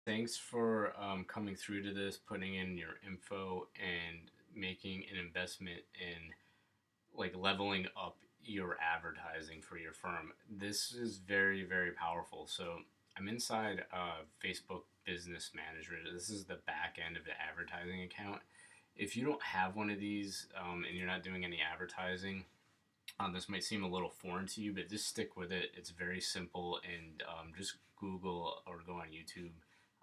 Thanks for coming through to this, putting in your info, and making an investment in like leveling up your advertising for your firm. This is very, very powerful. So I'm inside Facebook Business Manager. This is the back end of the advertising account. If you don't have one of these and you're not doing any advertising, this might seem a little foreign to you, but just stick with it. It's very simple, and just Google or go on YouTube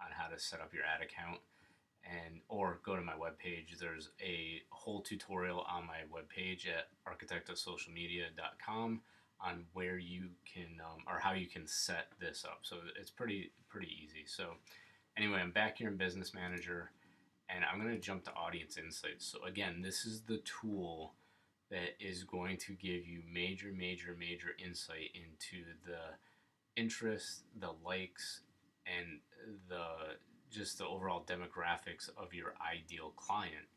on how to set up your ad account, and or go to my webpage. There's a whole tutorial on my webpage at architectofsocialmedia.com on where you can or how you can set this up. So it's pretty easy. So anyway, I'm back here in Business Manager, and I'm going to jump to Audience Insights. So again, this is the tool that is going to give you major insight into the interests, the likes, and the just the overall demographics of your ideal client.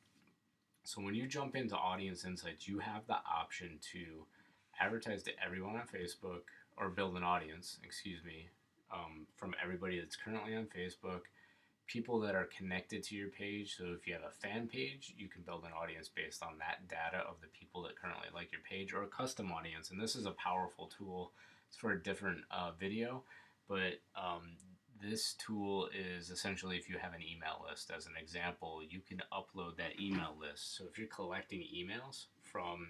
So when you jump into Audience Insights, you have the option to advertise to everyone on Facebook or build an audience, excuse me, from everybody that's currently on Facebook, people that are connected to your page. So if you have a fan page, you can build an audience based on that data of the people that currently like your page, or a custom audience. And this is a powerful tool. It's for a different video, but this tool is essentially if you have an email list. As an example, you can upload that email list. So if you're collecting emails from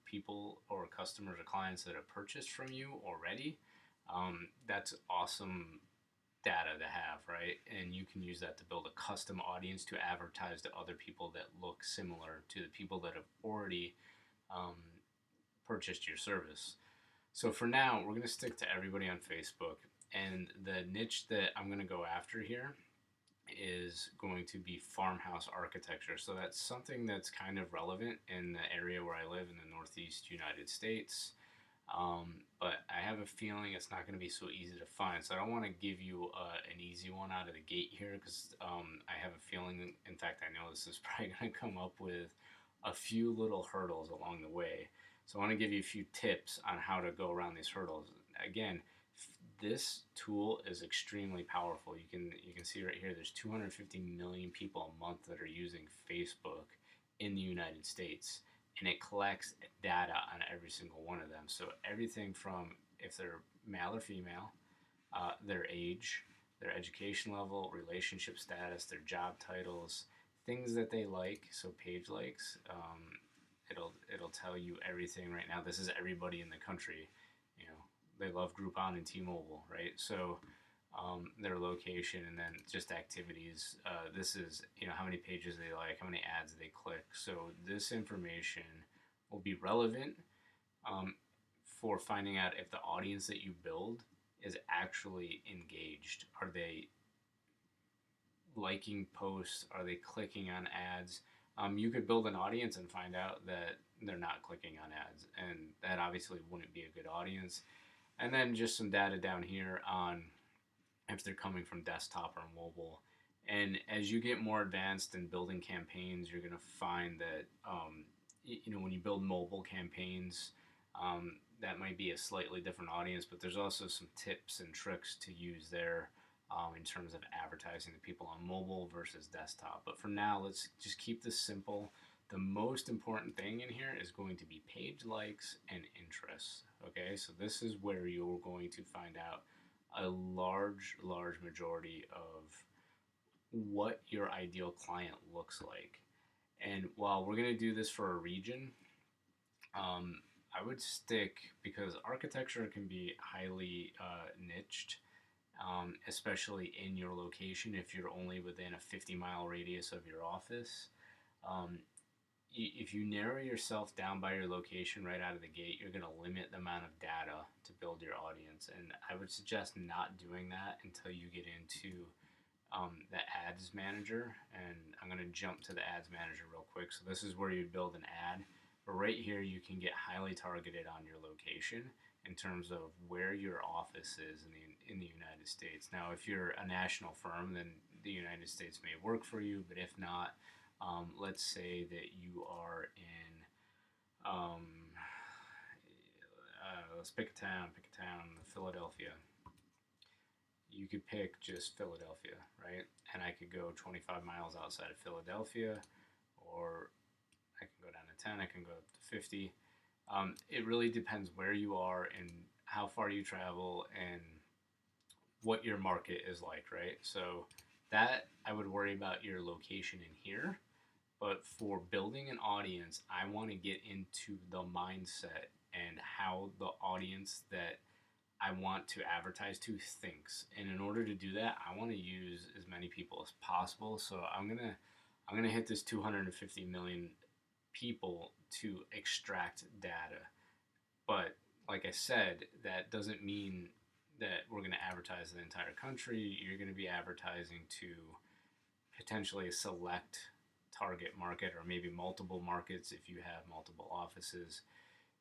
people or customers or clients that have purchased from you already, that's awesome data to have, right? And you can use that to build a custom audience to advertise to other people that look similar to the people that have already um, purchased your service. So for now, we're going to stick to everybody on Facebook. And the niche that I'm going to go after here is going to be farmhouse architecture. So that's something that's kind of relevant in the area where I live in the Northeast United States. But I have a feeling it's not going to be so easy to find. So I don't want to give you an easy one out of the gate here, because I have a feeling, in fact, I know this is probably going to come up with a few little hurdles along the way. So I want to give you a few tips on how to go around these hurdles. Again, this tool is extremely powerful. You can see right here there's 250 million people a month that are using Facebook in the United States, and it collects data on every single one of them. So everything from if they're male or female, their age, their education level, relationship status, their job titles, things that they like. So page likes. It'll tell you everything right now. This is everybody in the country. You know, they love Groupon and T-Mobile, right? So their location, and then just activities. This is how many pages they like, how many ads they click. So this information will be relevant for finding out if the audience that you build is actually engaged. Are they liking posts? Are they clicking on ads? You could build an audience and find out that they're not clicking on ads, and that obviously wouldn't be a good audience. And then just some data down here on if they're coming from desktop or mobile. And as you get more advanced in building campaigns, you're going to find that when you build mobile campaigns, that might be a slightly different audience, but there's also some tips and tricks to use there in terms of advertising to people on mobile versus desktop. But for now, let's just keep this simple. The most important thing in here is going to be page likes and interests. Okay, so this is where you're going to find out a large majority of what your ideal client looks like. And while we're going to do this for a region, I would stick, because architecture can be highly niched, especially in your location. If you're only within a 50-mile radius of your office, um, if you narrow yourself down by your location right out of the gate, you're going to limit the amount of data to build your audience. And I would suggest not doing that until you get into the ads manager. And I'm going to jump to the ads manager real quick. So this is where you build an ad. But right here, you can get highly targeted on your location in terms of where your office is in the United States. Now, if you're a national firm, then the United States may work for you. But if not, let's say that you are in, let's pick a town, Philadelphia. you could pick just Philadelphia, right? And I could go 25 miles outside of Philadelphia, or I can go down to 10, I can go up to 50. It really depends where you are and how far you travel and what your market is like, right? So that I would worry about your location in here. But for building an audience, I want to get into the mindset and how the audience that I want to advertise to thinks. And in order to do that, I want to use as many people as possible. So I'm gonna hit this 250 million people to extract data. But like I said, that doesn't mean that we're going to advertise the entire country. You're going to be advertising to potentially a select target market or maybe multiple markets if you have multiple offices.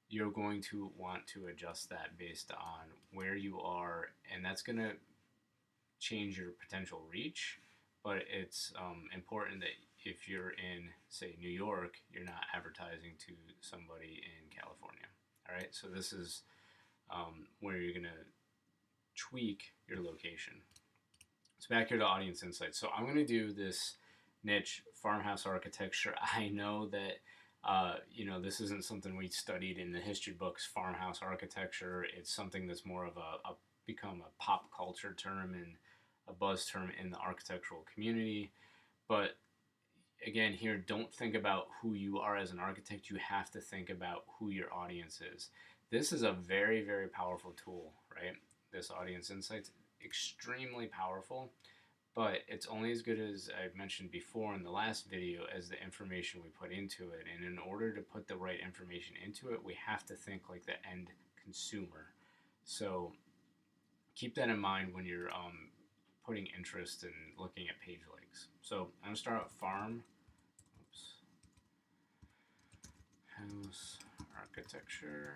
You're going to want to adjust that based on where you are, and that's going to change your potential reach. But it's important that if you're in, say, New York, you're not advertising to somebody in California. All right, so this is where you're going to tweak your location. So back here to audience insights. So I'm going to do this niche farmhouse architecture. I know that this isn't something we studied in the history books. Farmhouse architecture. It's something that's more of a become a pop culture term and a buzz term in the architectural community. But again, here, don't think about who you are as an architect. You have to think about who your audience is. This is a very, very powerful tool, right? This audience insights, extremely powerful, but it's only as good as I mentioned before in the last video as the information we put into it. And in order to put the right information into it, we have to think like the end consumer. So keep that in mind when you're putting interest in looking at page links. So I'm gonna start with farm. House architecture,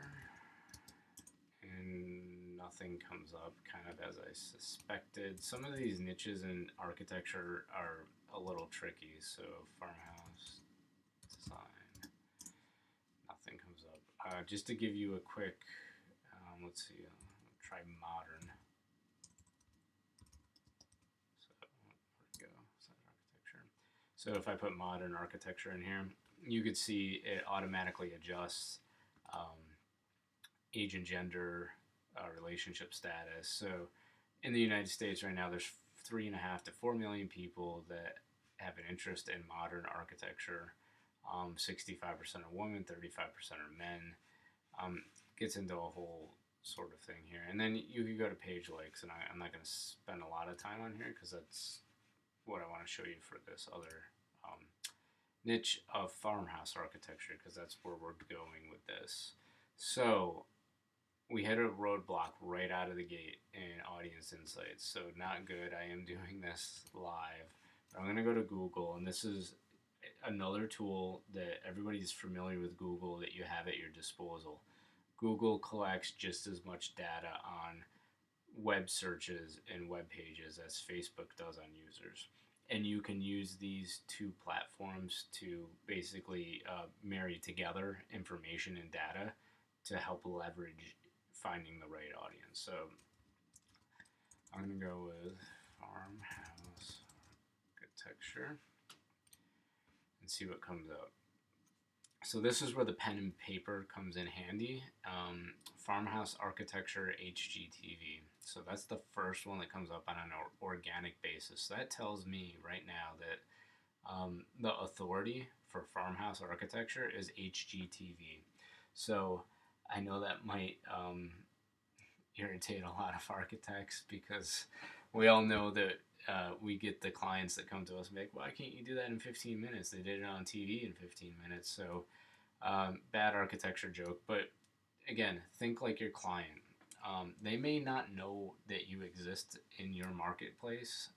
and nothing comes up, kind of as I suspected. Some of these niches in architecture are a little tricky. So farmhouse design, nothing comes up. Just to give you a quick, let's see, try modern. So where we go? Site architecture. So if I put modern architecture in here, you could see it automatically adjusts age and gender, relationship status. So in the United States right now, there's 3.5 to 4 million people that have an interest in modern architecture. 65% are women, 35% are men. Gets into a whole sort of thing here. And then you could go to page likes, and I'm not going to spend a lot of time on here because that's what I want to show you for this other niche of farmhouse architecture, because that's where we're going with this. So we hit a roadblock right out of the gate in audience insights. So not good. I am doing this live. I'm going to go to Google, and this is another tool that everybody's familiar with Google that you have at your disposal. Google collects just as much data on web searches and web pages as Facebook does on users. And you can use these two platforms to basically marry together information and data to help leverage finding the right audience. So I'm going to go with farmhouse architecture and see what comes up. So this is where the pen and paper comes in handy. Farmhouse architecture HGTV. So that's the first one that comes up on an organic basis. So that tells me right now that the authority for farmhouse architecture is HGTV. So I know that might irritate a lot of architects, because we all know that we get the clients that come to us and be like, why can't you do that in 15 minutes? They did it on TV in 15 minutes. So bad architecture joke. But again, think like your client. They may not know that you exist in your marketplace.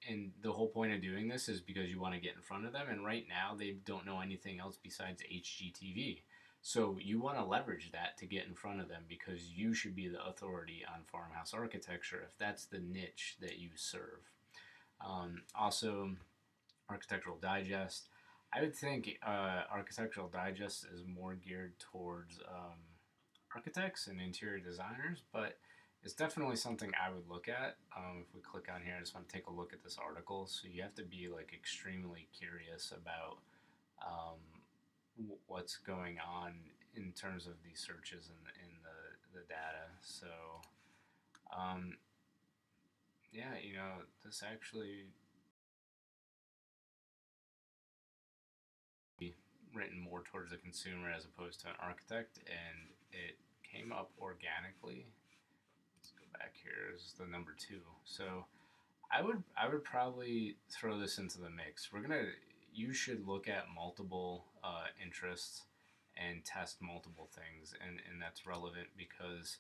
And the whole point of doing this is because you want to get in front of them. And right now, they don't know anything else besides HGTV. So you want to leverage that to get in front of them, because you should be the authority on farmhouse architecture if that's the niche that you serve. Also, Architectural Digest. I would think Architectural Digest is more geared towards architects and interior designers, but it's definitely something I would look at. If we click on here, I just want to take a look at this article. So you have to be like extremely curious about um, what's going on in terms of these searches and in the data. So um, yeah, this actually written more towards the consumer as opposed to an architect, and it came up organically. Let's go back here. This is the number two. So I would probably throw this into the mix. You should look at multiple interests and test multiple things, and that's relevant because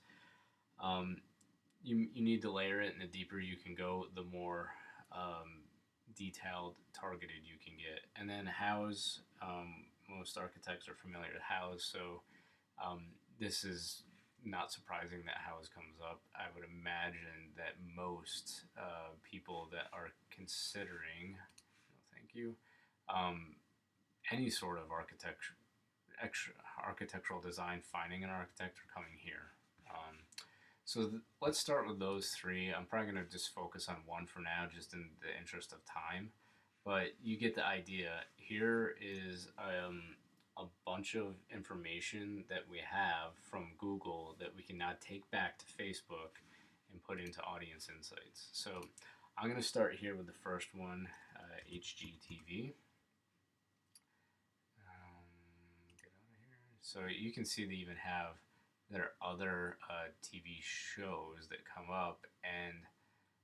um, you need to layer it, and the deeper you can go, the more detailed, targeted you can get. And then house, most architects are familiar with house, so um, this is not surprising that house comes up. I would imagine that most people that are considering, no, thank you, um, any sort of architectural design, finding an architect are coming here. Let's start with those three. I'm probably going to just focus on one for now, just in the interest of time. But you get the idea. Here is a bunch of information that we have from Google that we can now take back to Facebook and put into Audience Insights. So I'm going to start here with the first one, HGTV. Get out of here. So you can see they even have their other TV shows that come up, and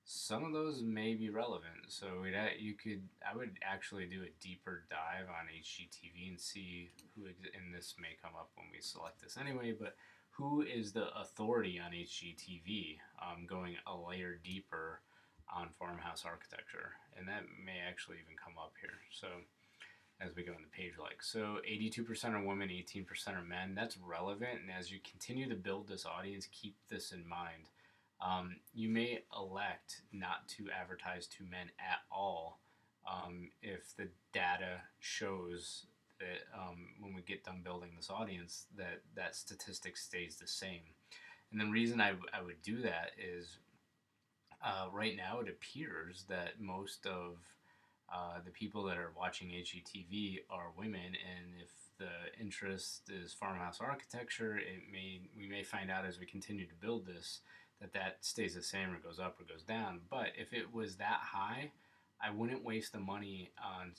some of those may be relevant. So I would actually do a deeper dive on HGTV and see and this may come up when we select this anyway, but who is the authority on HGTV, going a layer deeper on farmhouse architecture, and that may actually even come up here. So as we go in the page like. So 82% are women, 18% are men. That's relevant, and as you continue to build this audience, keep this in mind. You may elect not to advertise to men at all if the data shows that when we get done building this audience, that statistic stays the same. And the reason I would do that is right now it appears that most of the people that are watching HGTV are women, and if the interest is farmhouse architecture, we may find out as we continue to build this that stays the same or goes up or goes down. But if it was that high, I wouldn't waste the money on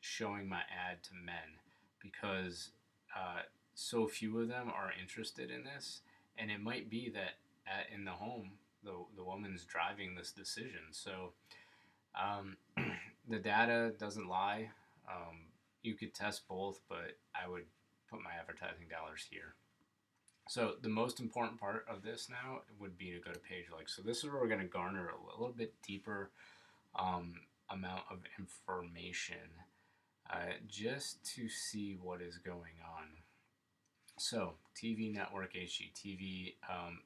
showing my ad to men because so few of them are interested in this, and it might be that in the home the woman's driving this decision. So um, the data doesn't lie. You could test both, but I would put my advertising dollars here. So the most important part of this now would be to go to page like. So this is where we're going to garner a little bit deeper amount of information just to see what is going on. So TV network, HGTV,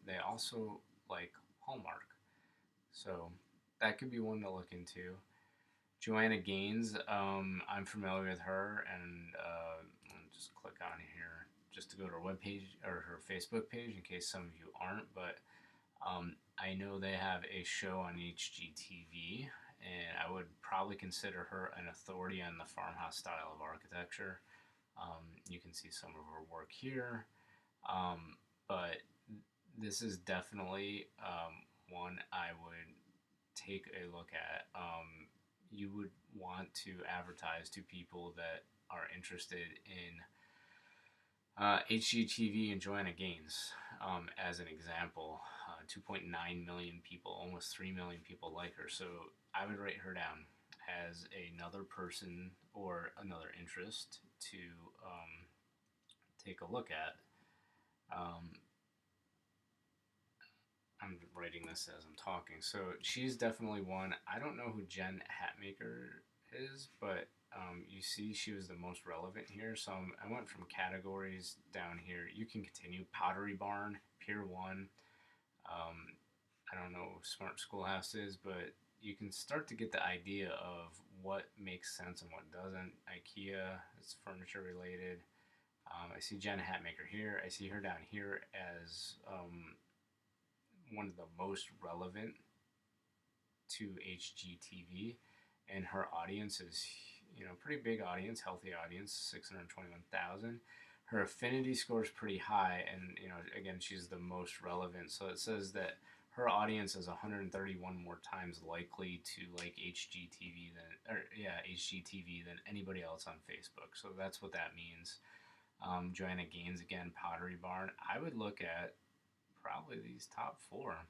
they also like Hallmark. So that could be one to look into. Joanna Gaines, I'm familiar with her, and I'll just click on here just to go to her webpage or her Facebook page in case some of you aren't. But I know they have a show on HGTV, and I would probably consider her an authority on the farmhouse style of architecture. You can see some of her work here, but this is definitely one I would take a look at. You would want to advertise to people that are interested in HGTV and Joanna Gaines as an example. 2.9 million people, almost 3 million people like her. So I would write her down as another person or another interest to take a look at. I'm writing this as I'm talking. So she's definitely one. I don't know who Jen Hatmaker is, but you see she was the most relevant here. So I went from categories down here. You can continue. Pottery Barn, Pier 1. I don't know who Smart Schoolhouse is, but you can start to get the idea of what makes sense and what doesn't. IKEA, it's furniture related. I see Jen Hatmaker here. I see her down here as one of the most relevant to HGTV, and her audience is, pretty big audience, healthy audience, 621,000. Her affinity score is pretty high, and again, she's the most relevant. So it says that her audience is 131 more times likely to like HGTV than anybody else on Facebook. So that's what that means. Joanna Gaines again, Pottery Barn. I would look at probably these top four.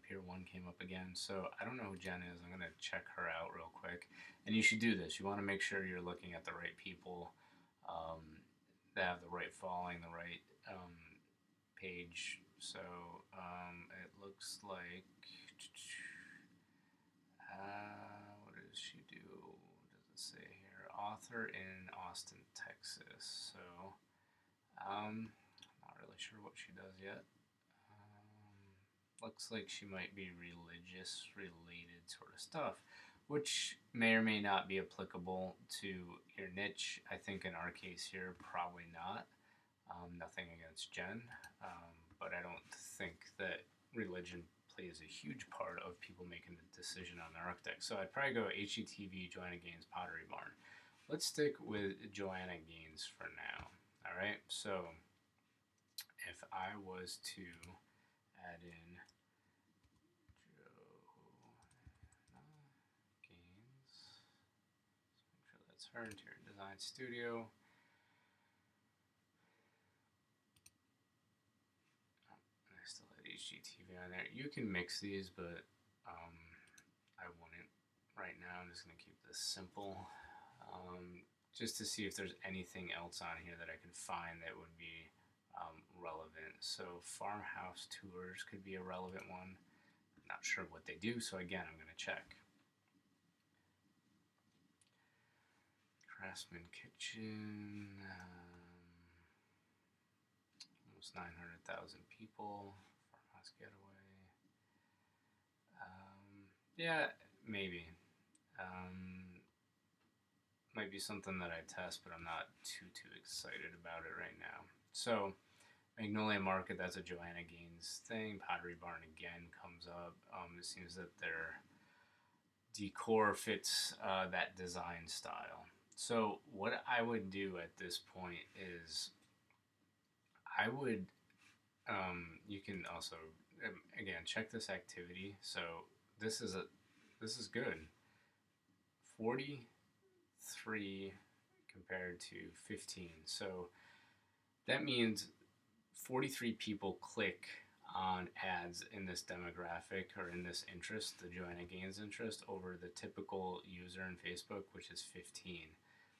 Pier 1 came up again. So I don't know who Jen is. I'm going to check her out real quick. And you should do this. You want to make sure you're looking at the right people that have the right following, the right page. So it looks like. What does she do? What does it say here? Author in Austin, Texas. So not really sure what she does yet. Looks like she might be religious related sort of stuff, which may or may not be applicable to your niche. I think in our case here, probably not. Nothing against Jen, but I don't think that religion plays a huge part of people making the decision on their architect. So I'd probably go HGTV, Joanna Gaines, Pottery Barn. Let's stick with Joanna Gaines for now. All right, so if I was to add in Joanna Gaines, make sure that's her, Interior Design Studio. I still had HGTV on there. You can mix these, but I wouldn't right now. I'm just going to keep this simple. Just to see if there's anything else on here that I can find that would be relevant. So farmhouse tours could be a relevant one. I'm not sure what they do, so again, I'm going to check. Craftsman Kitchen, almost 900,000 people. Farmhouse Getaway. Yeah, maybe. Might be something that I test, but I'm not too excited about it right now. So Magnolia Market, that's a Joanna Gaines thing. Pottery Barn again comes up. It seems that their decor fits that design style. So what I would do at this point is I would, you can also, again, check this activity. So this is good. 43 compared to 15. So that means 43 people click on ads in this demographic or in this interest, the Joanna Gaines interest, over the typical user in Facebook, which is 15.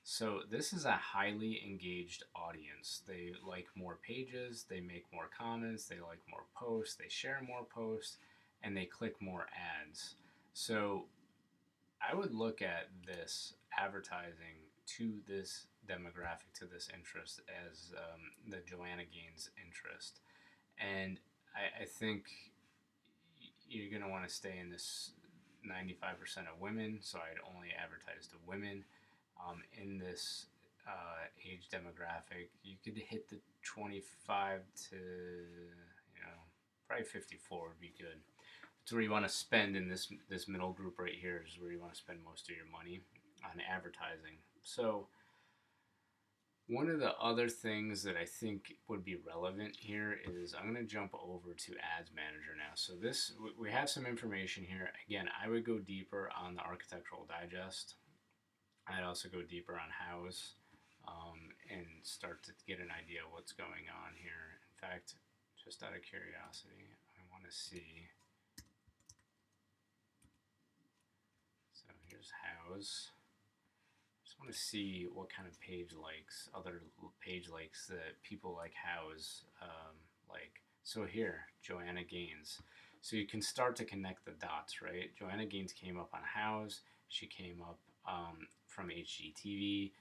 So this is a highly engaged audience. They like more pages, they make more comments, they like more posts, they share more posts, and they click more ads. So I would look at this advertising to this demographic, to this interest, as the Joanna Gaines interest. And I think you're going to want to stay in this 95% of women, so I'd only advertise to women. In this age demographic, you could hit the 25 to, probably 54 would be good. It's where you want to spend in this middle group right here is where you want to spend most of your money on advertising. So one of the other things that I think would be relevant here is I'm going to jump over to Ads Manager now. So we have some information here. Again, I would go deeper on the Architectural Digest. I'd also go deeper on Houzz and start to get an idea of what's going on here. In fact, just out of curiosity, I want to see. So here's Houzz. Just want to see what kind of page likes, other page likes that people like Houzz like. So here, Joanna Gaines. So you can start to connect the dots, right? Joanna Gaines came up on Houzz. She came up from HGTV.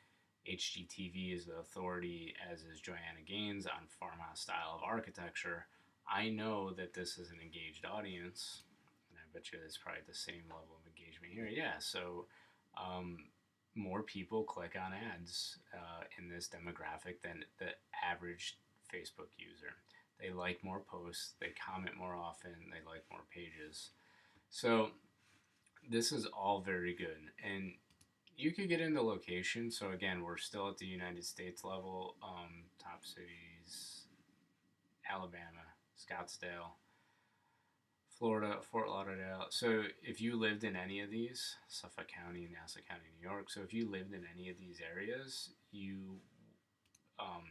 HGTV is the authority, as is Joanna Gaines, on farmhouse style of architecture. I know that this is an engaged audience, and I bet you it's probably the same level of engagement here. Yeah, so more people click on ads in this demographic than the average Facebook user. they like more posts, they comment more often, they like more pages. So this is all very good. And you could get into location. So again, we're still at the United States level. Top cities: Alabama, Scottsdale, Florida, Fort Lauderdale. So if you lived in any of these, Suffolk County, Nassau County, New York. So if you lived in any of these areas, you um,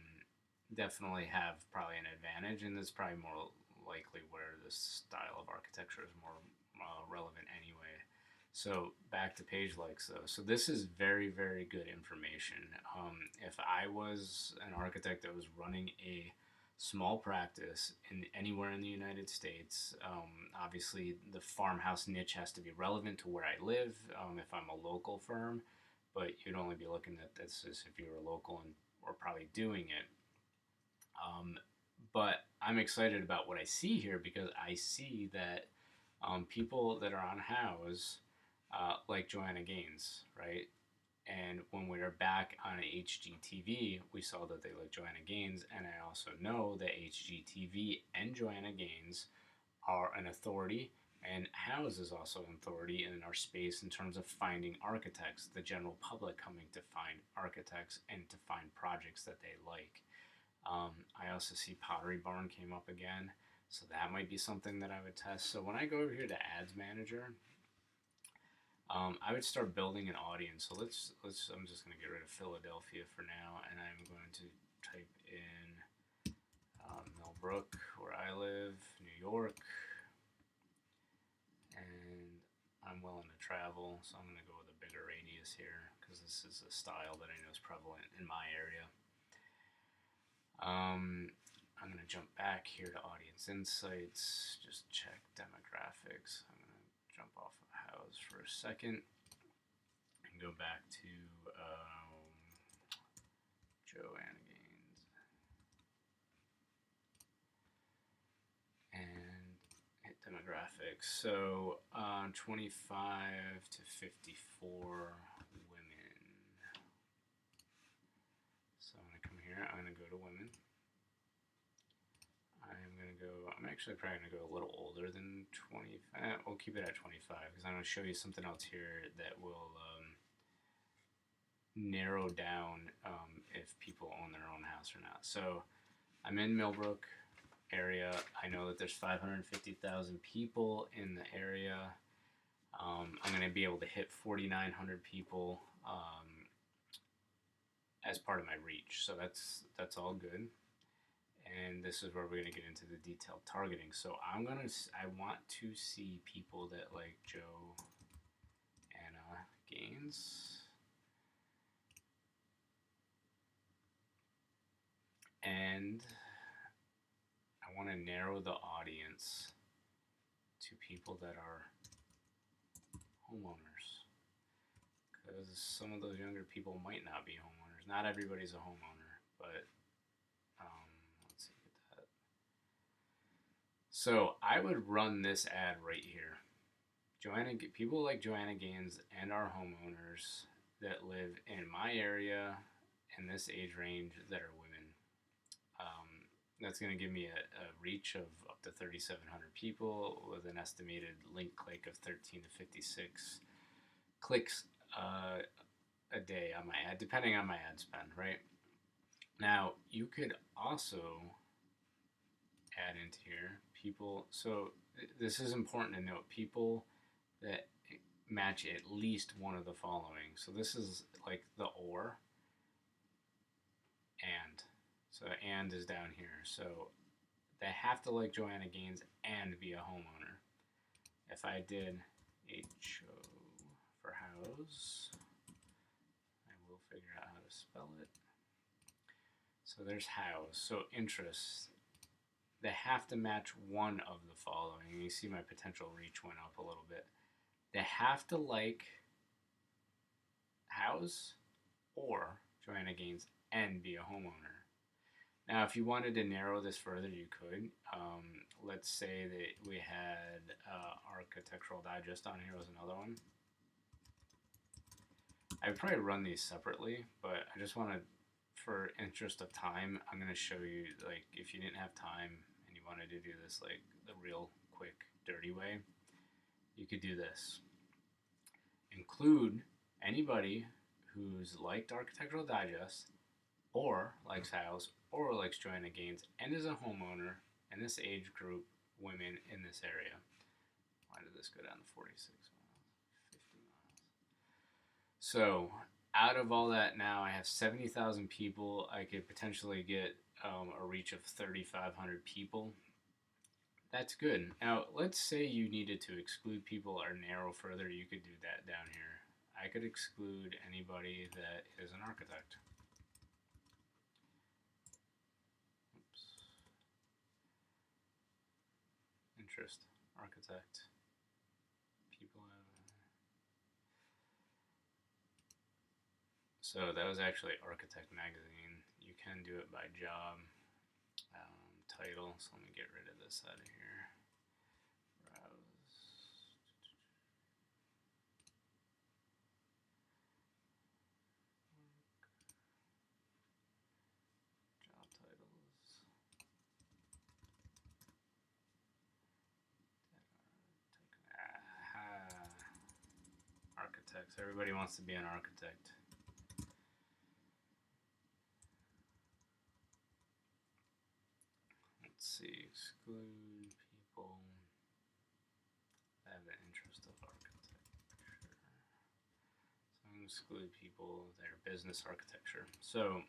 definitely have probably an advantage, and that's probably more likely where this style of architecture is more relevant anyway. So back to page likes though. So this is very, very good information. If I was an architect that was running a small practice in anywhere in the United States, obviously the farmhouse niche has to be relevant to where I live. If I'm a local firm, but you'd only be looking at this as if you were local and were probably doing it. Um, but I'm excited about what I see here because I see that people that are on Houzz, like Joanna Gaines, right? And when we were back on HGTV, we saw that they like Joanna Gaines, and I also know that HGTV and Joanna Gaines are an authority, and Houzz is also an authority in our space in terms of finding architects, the general public coming to find architects and to find projects that they like. I also see Pottery Barn came up again, so that might be something that I would test. So when I go over here to Ads Manager, I would start building an audience. So let's. I'm just going to get rid of Philadelphia for now, and I'm going to type in Millbrook, where I live, New York, and I'm willing to travel, so I'm going to go with a bigger radius here because this is a style that I know is prevalent in my area. I'm going to jump back here to Audience Insights, just check demographics. I'm going to jump off of Houzz for a second and go back to Joanna Gaines and hit demographics. So 25 to 54 women. So I'm going to come here, I'm going to go to women. I'm actually probably going to go a little older than 20. We'll keep it at 25 because I'm going to show you something else here that will narrow down if people own their own house or not. So I'm in Millbrook area. I know that there's 550,000 people in the area. I'm going to be able to hit 4,900 people as part of my reach. So that's all good. And this is where we're going to get into the detailed targeting. So I want to see people that like Joanna Gaines. And I want to narrow the audience to people that are homeowners. Because some of those younger people might not be homeowners. Not everybody's a homeowner, but let's see, get that. So I would run this ad right here. People like Joanna Gaines and our homeowners that live in my area in this age range that are women. That's going to give me a reach of up to 3,700 people with an estimated link click of 13 to 56 clicks a day on my ad, depending on my ad spend, right? Now, you could also add into here people. So this is important to note. People that match at least one of the following. So this is like the or and. So and is down here. So they have to like Joanna Gaines and be a homeowner. If I did HO for Houzz, I will figure out how to spell it. So there's Houzz. So interests. They have to match one of the following. You see my potential reach went up a little bit. They have to like Houzz or Joanna Gaines and be a homeowner. Now, if you wanted to narrow this further, you could. Let's say that we had Architectural Digest on here was another one. I would probably run these separately, but I just want to, for interest of time, I'm going to show you, like, if you didn't have time, you wanted to do this like the real quick, dirty way, you could do this. Include anybody who's liked Architectural Digest, or likes House, or likes Joanna Gaines, and is a homeowner in this age group, women in this area. Why did this go down to 46 miles? 50 miles. So, out of all that now, I have 70,000 people. I could potentially get a reach of 3,500 people. That's good. Now, let's say you needed to exclude people or narrow further. You could do that down here. I could exclude anybody that is an architect. Oops. Interest, architect, people. So that was actually Architect Magazine. You can do it by job, title. So let me get rid of this out of here. Browse. Job titles. Architects. Everybody wants to be an architect. Let's see. Exclude people that have an interest of architecture. So I'm going to exclude people that are business architecture. So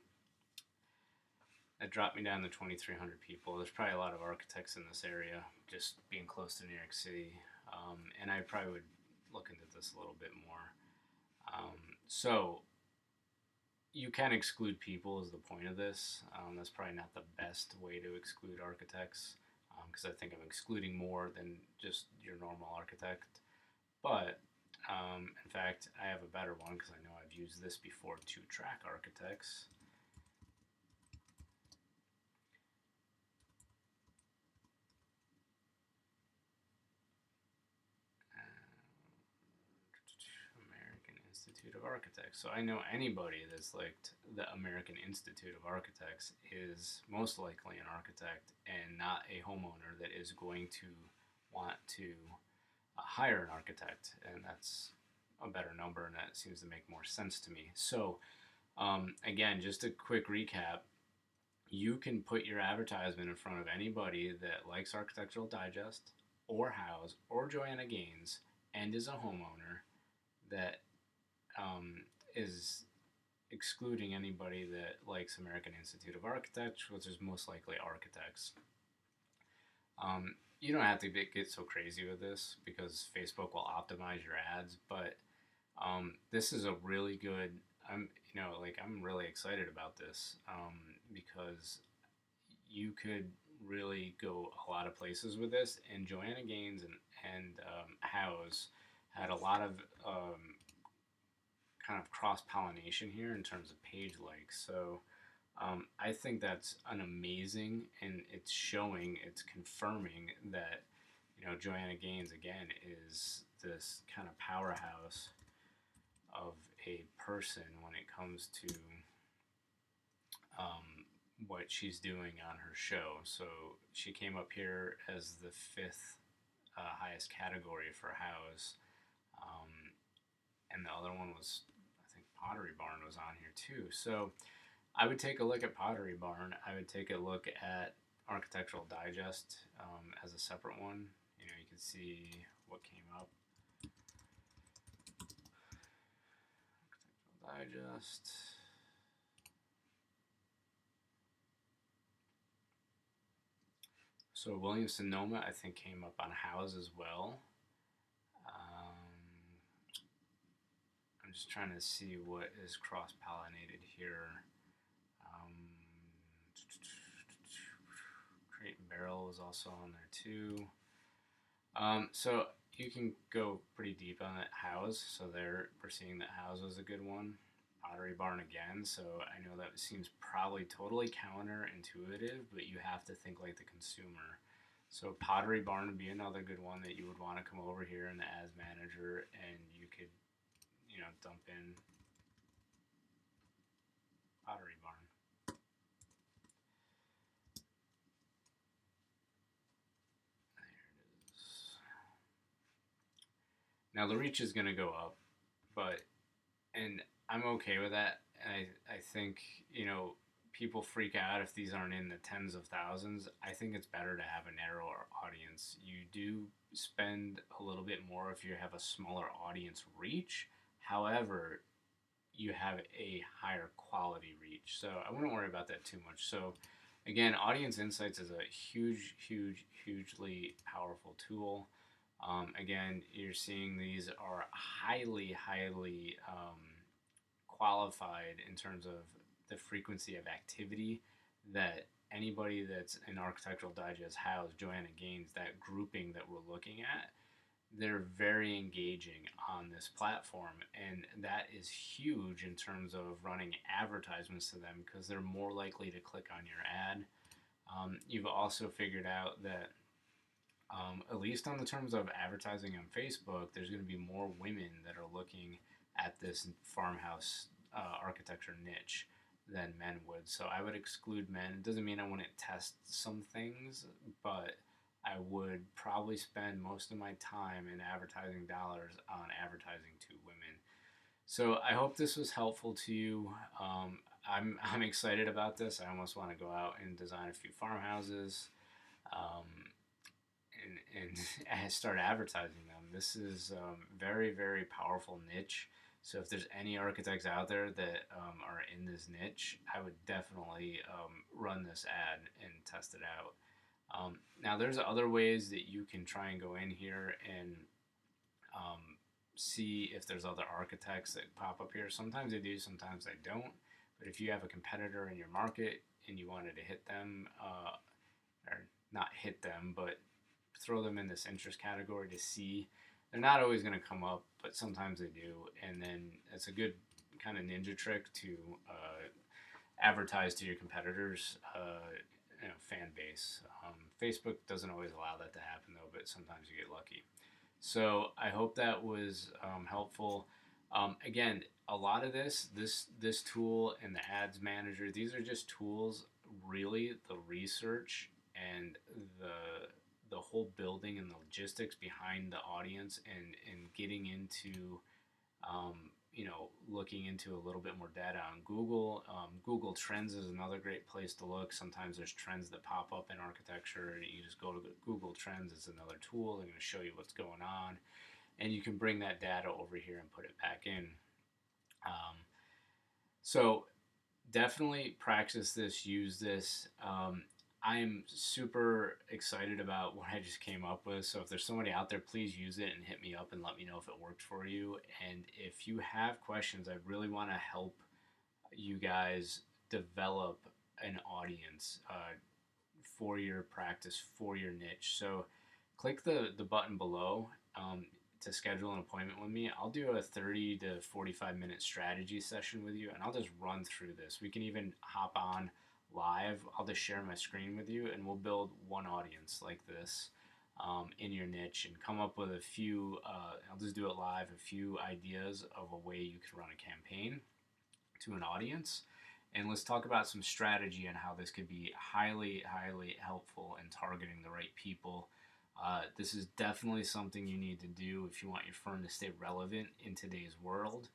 that dropped me down to 2,300 people. There's probably a lot of architects in this area, just being close to New York City. And I probably would look into this a little bit more. So you can exclude people is the point of this. That's probably not the best way to exclude architects, because I think I'm excluding more than just your normal architect. But in fact, I have a better one because I know I've used this before to track architects. Institute of Architects. So I know anybody that's liked the American Institute of Architects is most likely an architect and not a homeowner that is going to want to hire an architect. And that's a better number, and that seems to make more sense to me. So again, just a quick recap. You can put your advertisement in front of anybody that likes Architectural Digest or House or Joanna Gaines and is a homeowner that is excluding anybody that likes American Institute of Architects, which is most likely architects. You don't have to get so crazy with this because Facebook will optimize your ads, but this is a really good. I'm really excited about this because you could really go a lot of places with this. And Joanna Gaines and House had a lot of kind of cross-pollination here in terms of page likes. So I think that's an amazing, and it's showing, it's confirming that, Joanna Gaines, again, is this kind of powerhouse of a person when it comes to what she's doing on her show. So she came up here as the 5th highest category for House. And the other one was, I think Pottery Barn was on here too. So I would take a look at Pottery Barn. I would take a look at Architectural Digest as a separate one. You can see what came up. Architectural Digest. So Williams-Sonoma, I think, came up on House as well. I'm just trying to see what is cross-pollinated here. Crate and Barrel was also on there too. So you can go pretty deep on that House. So there, we're seeing that House was a good one. Pottery Barn again. So I know that seems probably totally counterintuitive, but you have to think like the consumer. So Pottery Barn would be another good one that you would want to come over here in the Ads Manager, and you could, dump in Pottery Barn. Now the reach is going to go up, but and I'm okay with that. I think people freak out if these aren't in the tens of thousands. I think it's better to have a narrower audience. You do spend a little bit more if you have a smaller audience reach. However, you have a higher quality reach. So I wouldn't worry about that too much. So again, audience insights is a hugely powerful tool. Again, you're seeing these are highly qualified in terms of the frequency of activity that anybody that's in Architectural Digest has. Joanna Gaines, that grouping that we're looking at, they're very engaging on this platform, and that is huge in terms of running advertisements to them because they're more likely to click on your ad. You've also figured out that at least on the terms of advertising on Facebook, there's going to be more women that are looking at this farmhouse architecture niche than men would. So I would exclude men. It doesn't mean I wouldn't test some things, but I would probably spend most of my time in advertising dollars on advertising to women. So I hope this was helpful to you. I'm excited about this. I almost want to go out and design a few farmhouses. Um, and start advertising them. This is very powerful niche. So if there's any architects out there that are in this niche, I would definitely run this ad and test it out. Now there's other ways that you can try and go in here and see if there's other architects that pop up here. Sometimes they do, sometimes they don't. But if you have a competitor in your market and you wanted to hit them, or not hit them, but throw them in this interest category to see. They're not always going to come up, but sometimes they do. And then it's a good kind of ninja trick to advertise to your competitors' fan base. Facebook doesn't always allow that to happen, though, but sometimes you get lucky. So I hope that was helpful. Again, a lot of this tool and the ads manager, these are just tools. Really, the research and the whole building and the logistics behind the audience and getting into looking into a little bit more data on Google. Google Trends is another great place to look. Sometimes there's trends that pop up in architecture. You just go to Google Trends. It's another tool. They're going to show you what's going on, and you can bring that data over here and put it back in. So definitely practice this, use this. I'm super excited about what I just came up with. So if there's somebody out there, please use it and hit me up and let me know if it worked for you. And if you have questions, I really want to help you guys develop an audience for your practice, for your niche. So click the button below to schedule an appointment with me. I'll do a 30 to 45-minute strategy session with you, and I'll just run through this. We can even hop on live. I'll just share my screen with you, and we'll build one audience like this in your niche and come up with a few, I'll just do it live, a few ideas of a way you could run a campaign to an audience. And let's talk about some strategy and how this could be highly helpful in targeting the right people. This is definitely something you need to do if you want your firm to stay relevant in today's world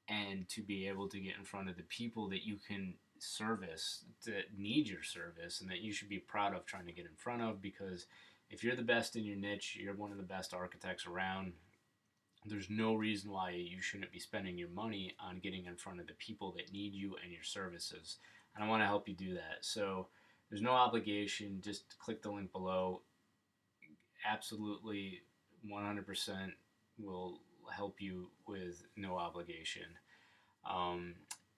and to be able to get in front of the people that you can service, that need your service, and that you should be proud of trying to get in front of. Because if you're the best in your niche, you're one of the best architects around, there's no reason why you shouldn't be spending your money on getting in front of the people that need you and your services. And I want to help you do that. So there's no obligation. Just click the link below. Absolutely 100% will help you with no obligation.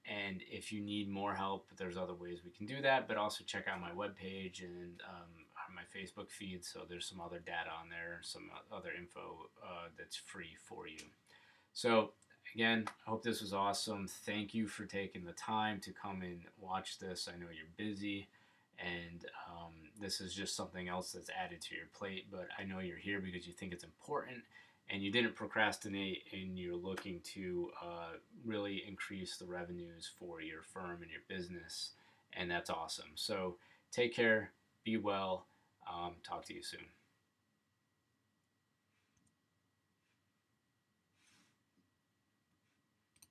And if you need more help, there's other ways we can do that, but also check out my webpage and my Facebook feed. So there's some other data on there, some other info that's free for you. So again, I hope this was awesome. Thank you for taking the time to come and watch this. I know you're busy, and this is just something else that's added to your plate, but I know you're here because you think it's important and you didn't procrastinate, and you're looking to really increase the revenues for your firm and your business, and that's awesome. So take care, be well, talk to you soon.